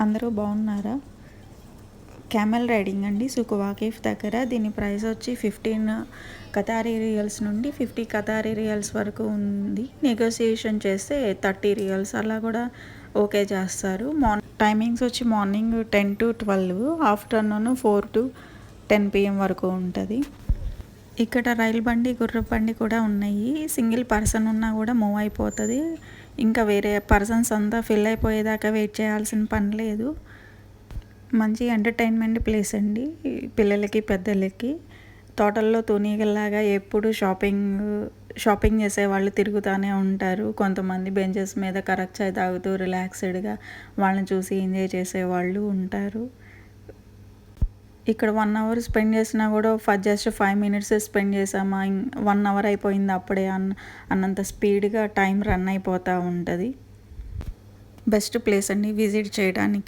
అందరూ బాగున్నారా? Camel riding అండి సుకువాకిఫ్ దగ్గర. దీని ప్రైస్ వచ్చి 15 కతారీ రియల్స్ నుండి 50 కతారీ రియల్స్ వరకు ఉంది. నెగోసియేషన్ చేస్తే 30 రియల్స్ అలా కూడా ఓకే చేస్తారు. టైమింగ్స్ వచ్చి morning 10 to 12, afternoon 4 to 10 PM వరకు ఉంటుంది. ఇక్కడ రైలు బండి, గుర్రపు బండి కూడా ఉన్నాయి. సింగిల్ పర్సన్ ఉన్నా కూడా మూవ్ అయిపోతుంది. ఇంకా వేరే పర్సన్స్ అంతా ఫిల్ అయిపోయేదాకా వెయిట్ చేయాల్సిన పని లేదు. మంచి ఎంటర్టైన్మెంట్ ప్లేస్ అండి పిల్లలకి, పెద్దలకి. తోటల్లో తూనీగల్లాగా ఎప్పుడు షాపింగ్ చేసే వాళ్ళు తిరుగుతూనే ఉంటారు. కొంతమంది బెంచెస్ మీద కరెక్ట్ చాయ్ తాగుతూ రిలాక్స్డ్గా వాళ్ళని చూసి ఎంజాయ్ చేసేవాళ్ళు ఉంటారు. ఇక్కడ 1 hour స్పెండ్ చేసినా కూడా జస్ట్ 5 minutes స్పెండ్ చేసామా, 1 hour అయిపోయింది అప్పుడే అన్నంత స్పీడ్గా టైం రన్ అయిపోతూ ఉంటుంది. బెస్ట్ ప్లేస్ అండి విజిట్ చేయడానికి.